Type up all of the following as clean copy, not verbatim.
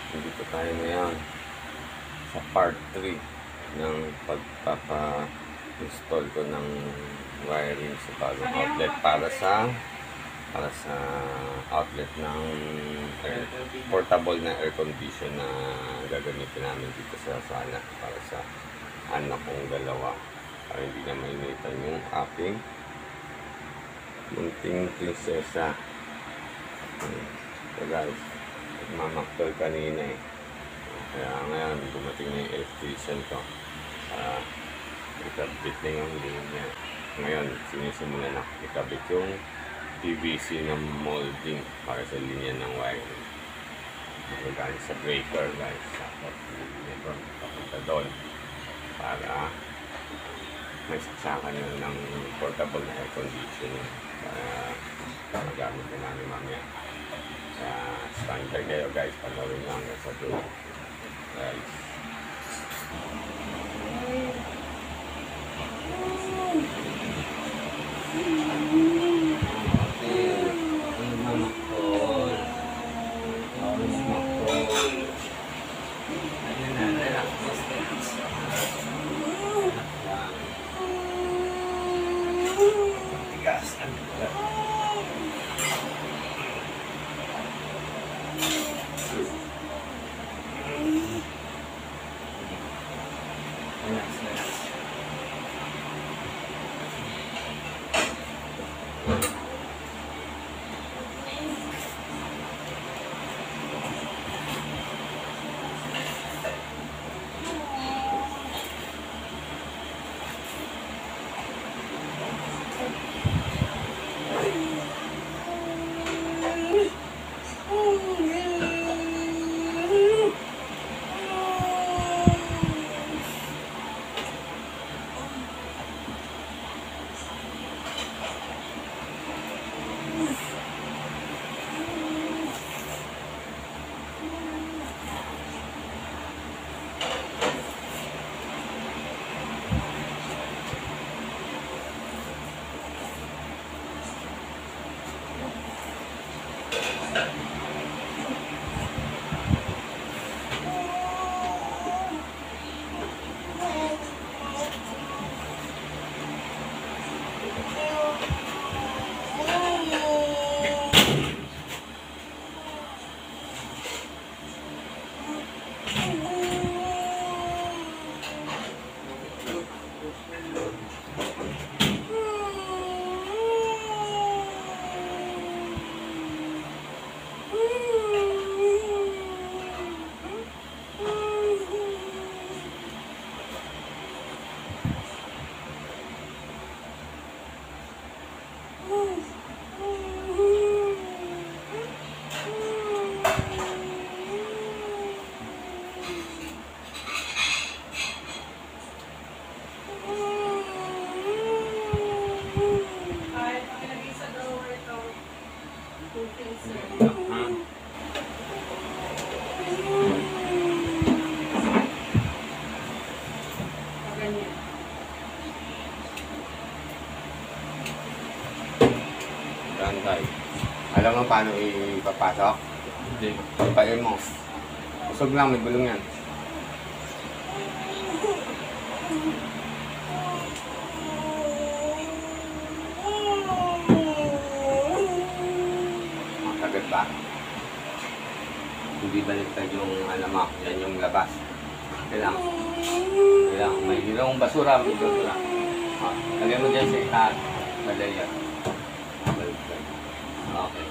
Dito tayo ngayon sa part 3 ng pagpapa-install ko ng wiring sa bagong outlet para sa outlet ng portable na air condition na gagamitin namin dito sa sala para sa anak kong dalawa para hindi na mainitan yung aking munting prinsesa. So guys, nagmamaktol kanina eh. Kaya ngayon, dumating na yung electrician ko. Ikabit na yung linya. Ngayon, sinisimulan na ikabit yung PVC ng molding para sa linya ng wiring. Magagamit sa breaker guys. Tapos, ito, papunta doon. Para may saksakan na ng portable na air conditioning. Para magamit na namin mamaya. Standard kayo guys, panoorin nyo hanggang sa dulo guys. Tayo. Alam mo paano ipapasok? Hindi. Papain mo. Usog lang, may gulong yan. Makagat ba? Hindi baliktad yung alamak. Yan yung labas. Kailangan. May gilong basura. May basura. Lagyan mo dyan sa itaas. Madali yan. Okay.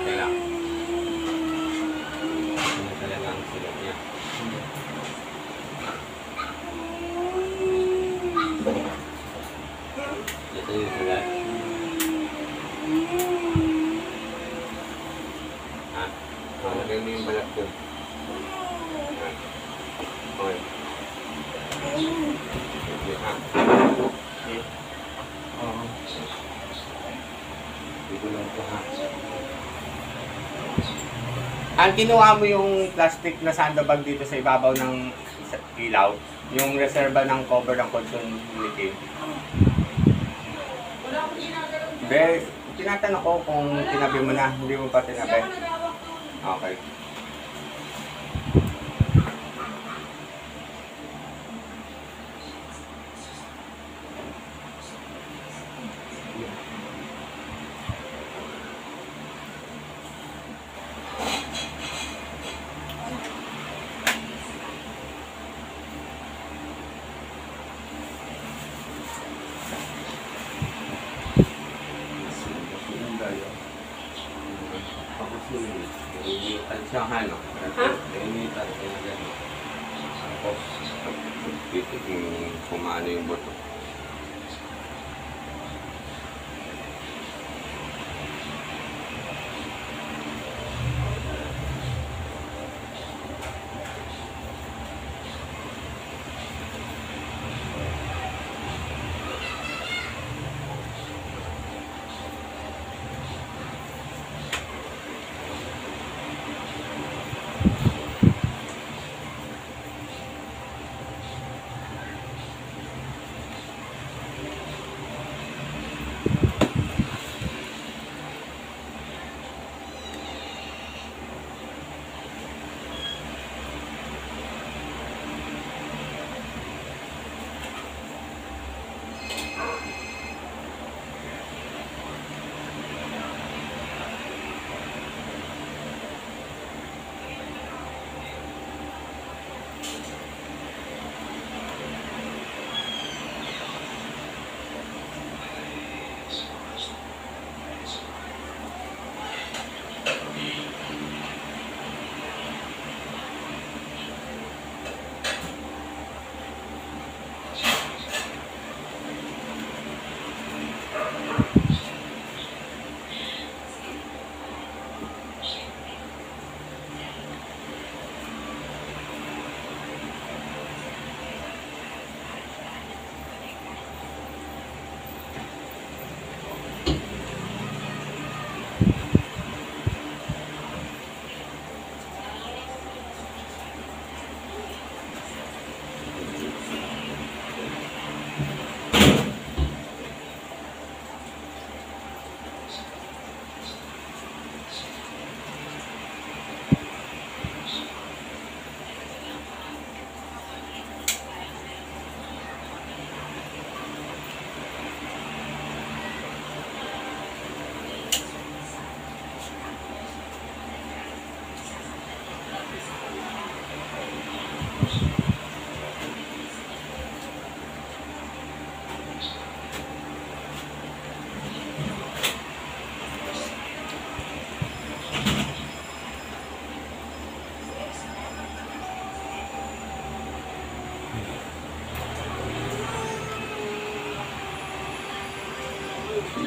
Kailangan. Ano talaga ang silog niya? Ito yung sulat. Lagay mo yung balat ko. Okay. Ang kinuha mo yung plastic na sandbag dito sa ibabaw ng ilaw, yung reserva ng cover ng consumative. Wala akong ginagalaw. Be, tinatanong ko kung tinabi mo na, hindi mo pa tinabi. Hindi ako nagawak doon. Okay. Nainitan siya, ano? Nainitan siya, gano'n. Tapos, titig yung kumano yung buto.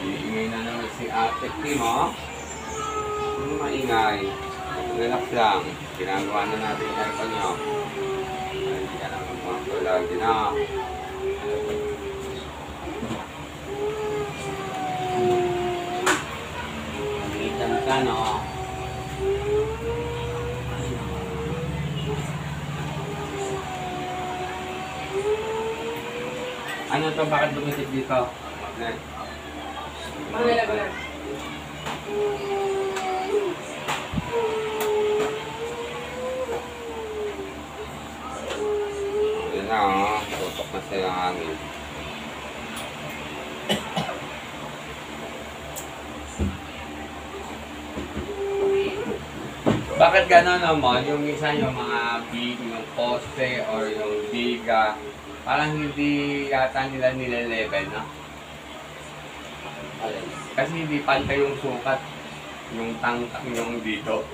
Iingay na naman si Ate Kim, oh. Ano maingay? Relax lang. Ginagawa na natin yung aircon nyo. Hindi ka naman lagi na. Malitan ka, no? Ano to? Bakit bumisit dito? Magnet. Manila ko lang. Ayan na, oh. Tutok na sila ang hangin. Bakit gano'n naman? Yung isa yung mga big, yung poste or yung biga, parang hindi yata nila nile-level, no? Kasi hindi pantay yung sukat, yung tangkang yung dito.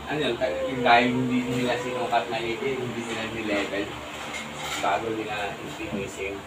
Ano yun, dahil hindi nila sinukat na hindi nila ni-level bago nila finising.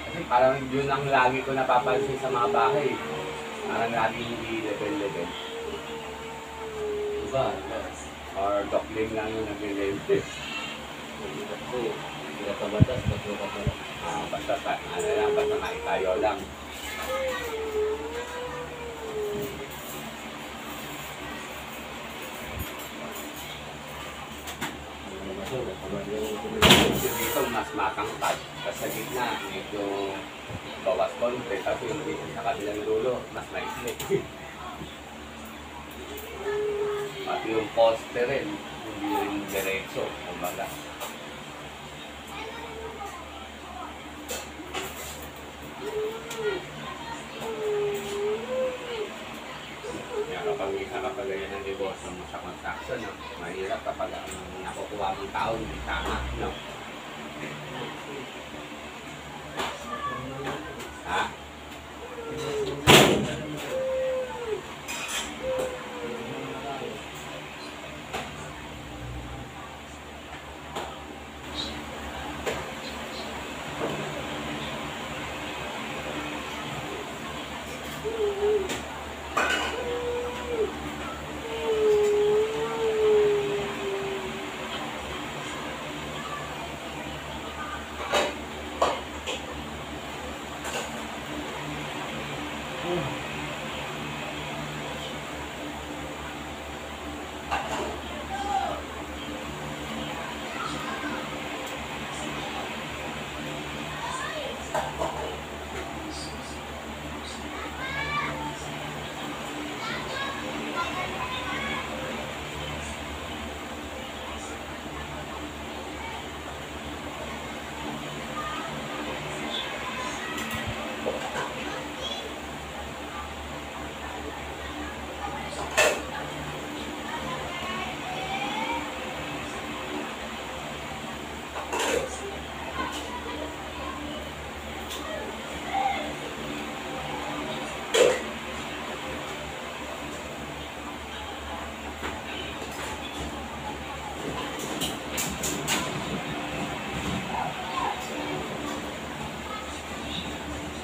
Kasi parang yun ang lagi ko napapansin sa mga bahay. Parang lagi hindi level-level. Diba? Or dockling lang yung nag-level. Hindi ka batas, bato ka pala. Basta maitayo lang. Dito mas matangkad. Sa gitna, medyo bawas konti. Tapos yung dito sa kabilang dulo, mas maikli. Pati yung poste rin, hindi rin diretso, kumbaga. Kaya kapag nakapagayan ng negosyo mo sa construction, no? Mahirap kapag ang nakukuha mong tao hindi tama, no? Ha?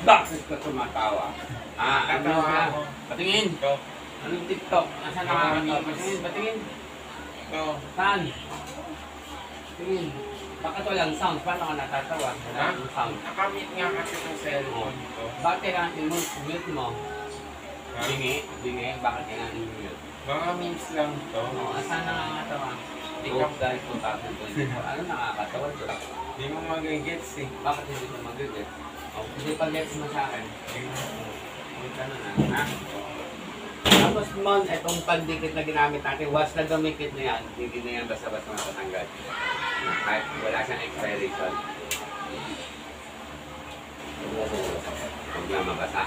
Bakit ka tumatawa? Katawa ka? ako. Patingin! Ito. Anong TikTok? Nasaan nakakatawa? Patingin, patingin! Ito. Saan? Tingin. Bakit walang sound? Paano ka natatawa? Wala Ha? akong sound. Nakamit nga kasi ng cellphone ko. Bakit kailangan i-mute mo? Ha? Bingi? Bingi? Bakit kailangan i-mute? Mga memes lang to. Oo, saan nakakatawa? TikTok guys, 2024. Ano nakakatawa ito? Hindi mo magigets eh. Bakit hindi ko mag-get? Oh, hindi pa gets mo sa akin. Wait ka na ha? Tapos mon, itong pandikit na ginamit natin, once na dumikit na yan, hindi na yan basta-basta matatanggal. Kahit wala siyang expiration. Huwag lang mabasa.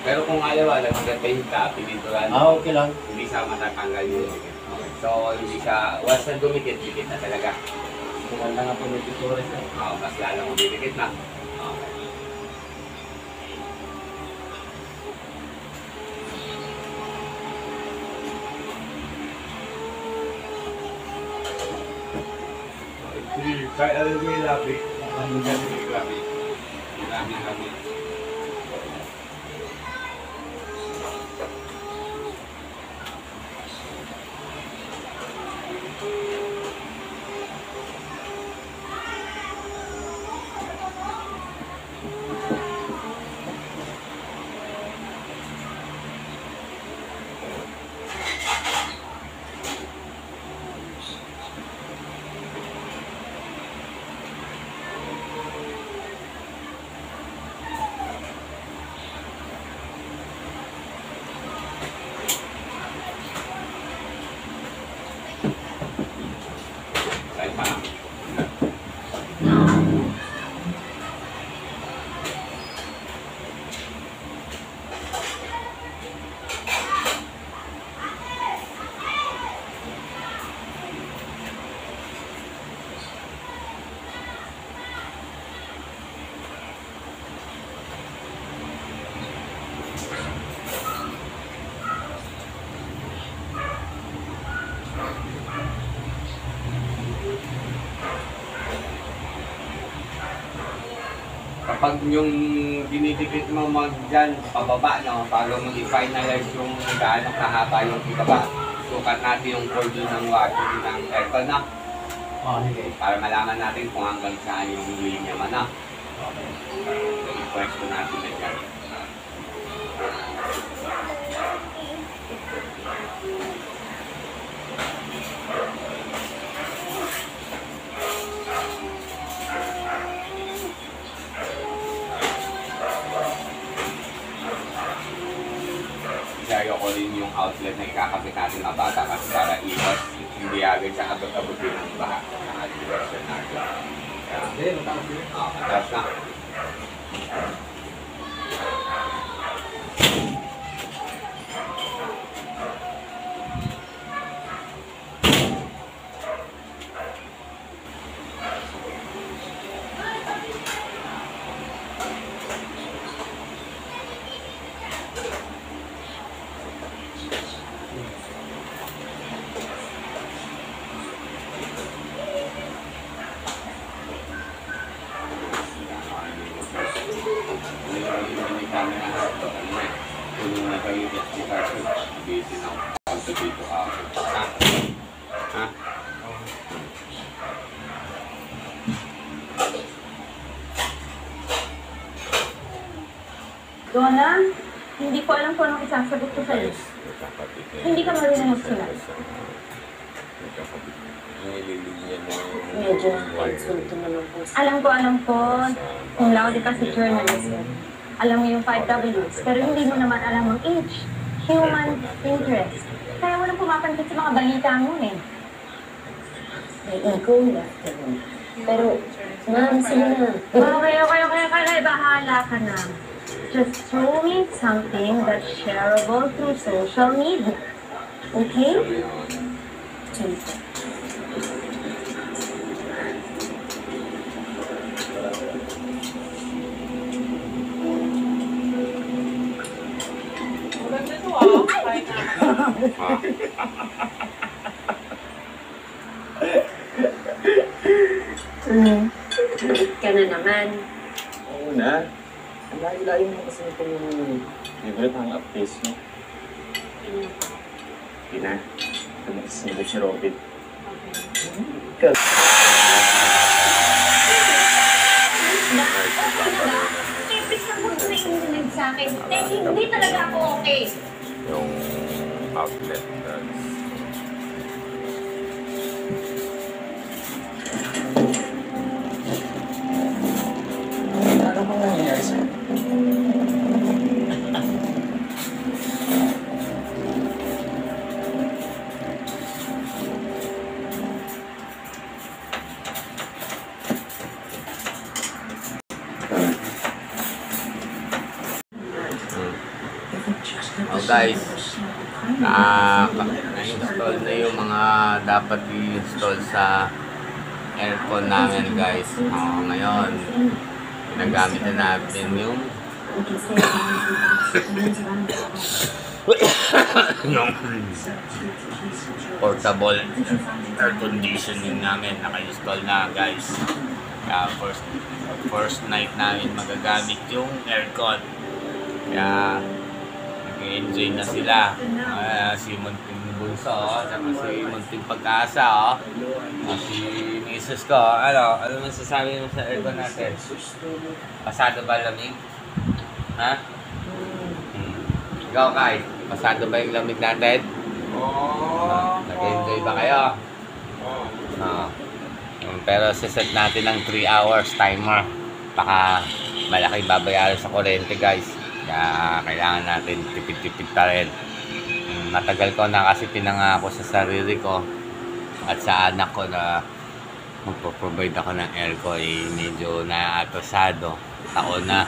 Pero kung ayaw, nag-paint ka, pinituran, Okay lang. hindi siya matatanggal yung dikit. Okay. So, hindi siya, once na dumikit, dikit na talaga. Maganda nga po may picture siya. Oo, mas lalo kung didikit na. Okay. Kaya alam mo yung labi. Ang gabi, grabe. Grabe, grabe. Kahit pa. Kapag yung dinidikit mo dyan, pababa, no, bago mo i-finalize yung gaano kahaba yung ibaba, sukat natin yung cord ng water ng aircon na, Sige. para malaman natin kung hanggang saan yung linya man na. Okay. So, i-pwesto natin na dyan. kasi ayoko rin yung outlet na ikakabit natin na bata kasi para iwas, hindi agad sa abot-abotin ng baha. Iwas na natin. Hindi, mataas yun. Mataas na. Donna, hindi ko alam kung anong isasagot ko sa'yo. Hindi ka marunong magsulat. Medyo insulto naman po. Alam ko, kung laude ka sa journalism. Alam mo yung 5 Ws, pero hindi mo naman alam ang H. Human interest. Kaya mo nang pumapansin sa mga balita mo eh. May ego left alone. Pero, ma'am, sige na. Okay. Bahala ka na. Just show me something that's shareable through social media. Okay? Sige. Ka na naman. Oo na. Ang layo-layo mo kasi itong favorite hang-up face mo. Hindi na. Ito na kasi si Robin. Ibig na mo na yung sa akin. Hindi talaga ako okay. Yung outlet that's Ano bang nangyayari sa'yo? Oh guys, na-install na yung mga dapat i-install sa aircon namin guys. Ngayon, ginagamit na natin yung portable air conditioning namin. Naka-install na guys. Kaya first night namin magagamit yung aircon. Kaya nag-enjoy na sila. Si Munting Bunso, saka si Munting Pag-asa, si Mrs. ko. Ano masasabi mo sa aircon natin? Pasado ba lamig? Ha? Ikaw, Kai, pasado ba yung lamig natin? Nag-enjoy ba kayo? Pero siset natin ng 3 hours timer. Baka malaki babayaran sa kuryente guys. Kaya kailangan natin tipid-tipid pa rin. Matagal ko na kasi pinangako sa sarili ko at sa anak ko na magpo-provide ako ng aircon. Medyo naatrasado. Taon na.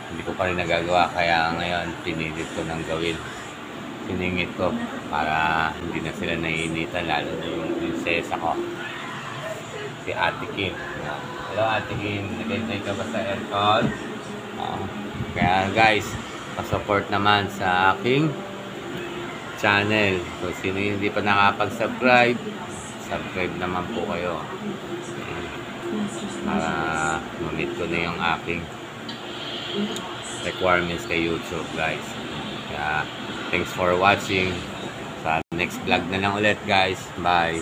Hindi ko pa rin nagagawa. Kaya ngayon pinilit ko nang gawin. Siningit ko para hindi na sila naiinitan. Lalo na yung prinsesa ko. Si Ate Kim. Hello Ate Kim. Nag-enjoy ka ba sa aircon? Kaya guys, pa-support naman sa aking channel. So sino yung hindi pa nakapag-subscribe, subscribe naman po kayo. Para ma-meet ko na yung aking requirements kay YouTube guys. Kaya thanks for watching. Sa next vlog na lang ulit guys. Bye.